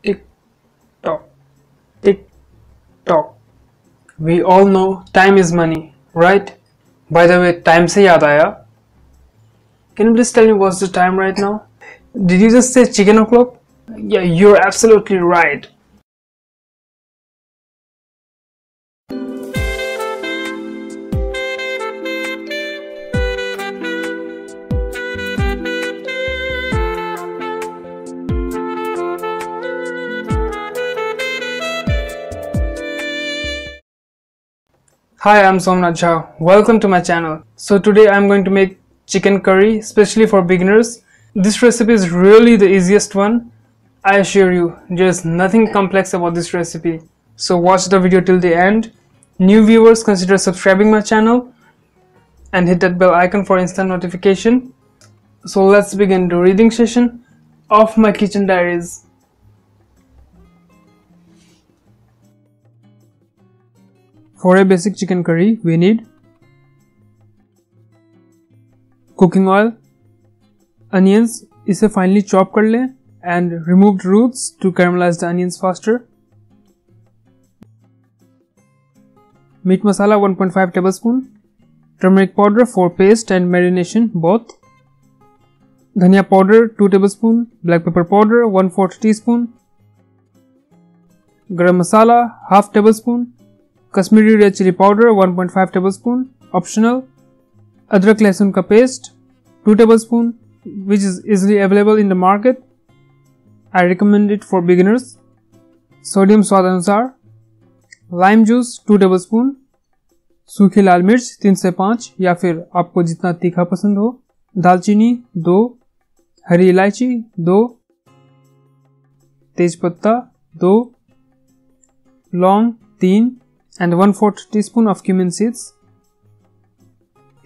Tick tock, tick tock. We all know time is money, right? By the way, time se yaad aaya. Can you please tell me what's the time right now? Did you just say chicken o'clock? Yeah, you're absolutely right. Hi, I'm Somanath'S. Welcome to my channel. So today I'm going to make chicken curry, especially for beginners. This recipe is really the easiest one. I assure you, there's nothing complex about this recipe. So watch the video till the end. New viewers, consider subscribing my channel and hit that bell icon for instant notification. So let's begin the reading session of my kitchen diaries. For a basic chicken curry, we need cooking oil, onions, इसे finely chop कर लें and removed roots to caramelize the onions faster. Meat masala 1.5 tablespoon, turmeric powder for paste and marination both, dhania powder 2 tablespoon, black pepper powder 1/4 teaspoon, garam masala half tablespoon, Kashmiri red chili powder 1.5 tablespoon, optional. Adrak लहसुन का paste 2 tablespoon, which is easily available in the market. I recommend it for beginners. Sodium स्वाद अनुसार. Lime juice 2 tablespoon. सूखी लाल मिर्च 3 से 5 या फिर आपको जितना तीखा पसंद हो. दालचीनी 2, हरी इलायची 2, तेजपत्ता 2, लौंग 3 and 1/4 teaspoon of cumin seeds.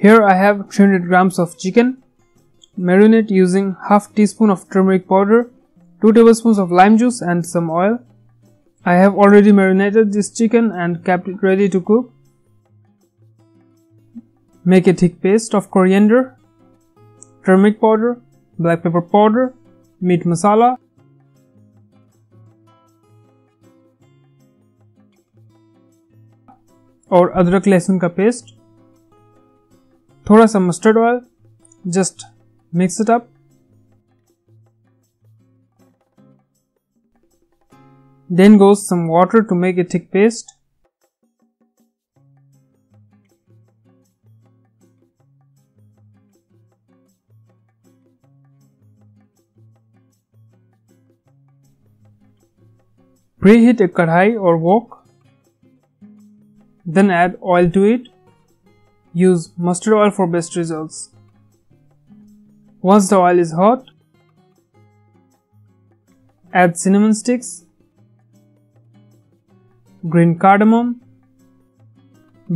Here I have 300 grams of chicken. Marinate using half teaspoon of turmeric powder, 2 tablespoons of lime juice and some oil. I have already marinated this chicken and kept it ready to cook. Make a thick paste of coriander, turmeric powder, black pepper powder, meat masala, और अदरक लहसुन का paste, थोड़ा सा mustard oil, just mix it up. Then goes some water to make a thick paste. Preheat a kadhai or wok. Then add oil to it. Use mustard oil for best results. Once the oil is hot, add cinnamon sticks, green cardamom,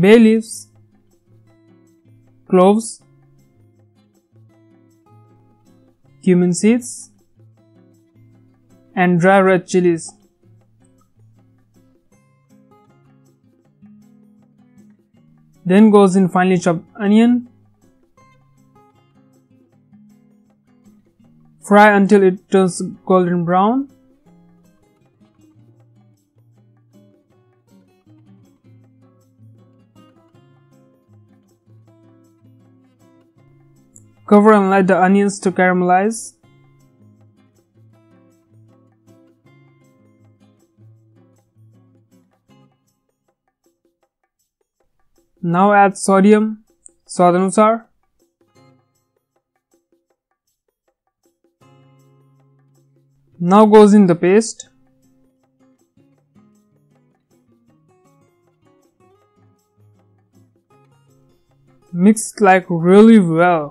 bay leaves, cloves, cumin seeds, and dry red chilies. Then goes in finely chopped onion. Fry until it turns golden brown. Cover and let the onions to caramelize. Now add sodium, स्वाद अनुसार. Now goes in the paste. Mix like really well.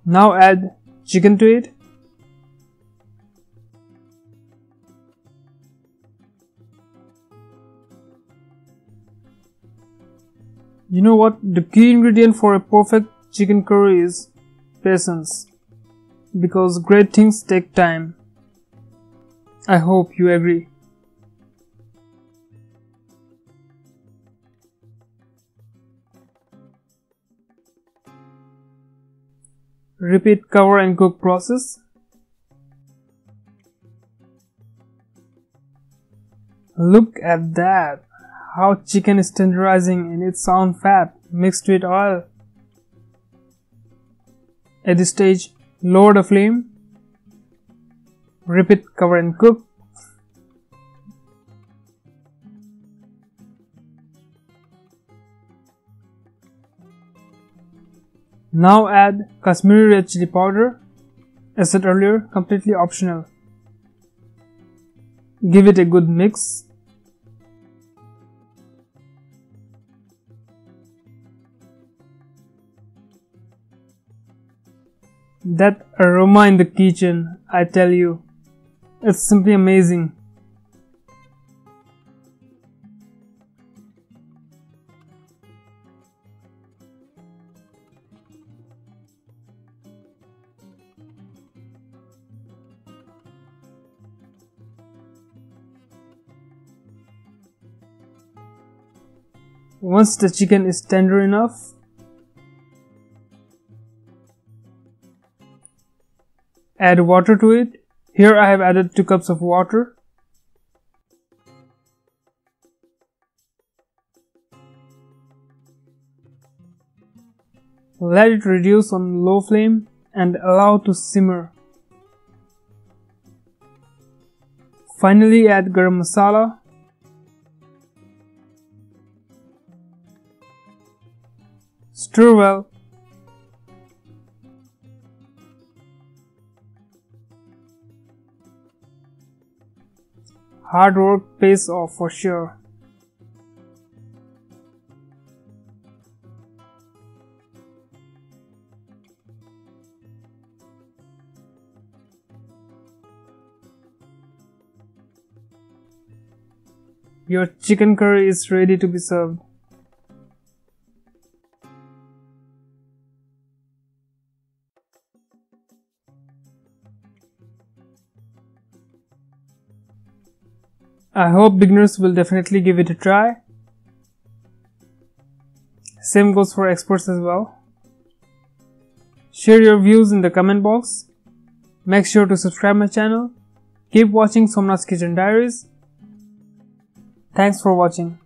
Now add chicken to it. You know what? The key ingredient for a perfect chicken curry is patience. Because great things take time. I hope you agree. Repeat cover and cook process. Look at that! How chicken is tenderizing in its own fat mixed with oil. At this stage, lower the flame. Repeat cover and cook. Now add Kashmiri red chili powder. As said earlier, completely optional. Give it a good mix. That aroma in the kitchen, I tell you, it's simply amazing. Once the chicken is tender enough, add water to it. Here I have added 2 cups of water. Let it reduce on low flame and allow to simmer. Finally add garam masala. Stir well. Hard work pays off for sure. Your chicken curry is ready to be served. I hope beginners will definitely give it a try. Same goes for experts as well. Share your views in the comment box. Make sure to subscribe my channel. Keep watching Somanath'S Kitchen Diaries. Thanks for watching.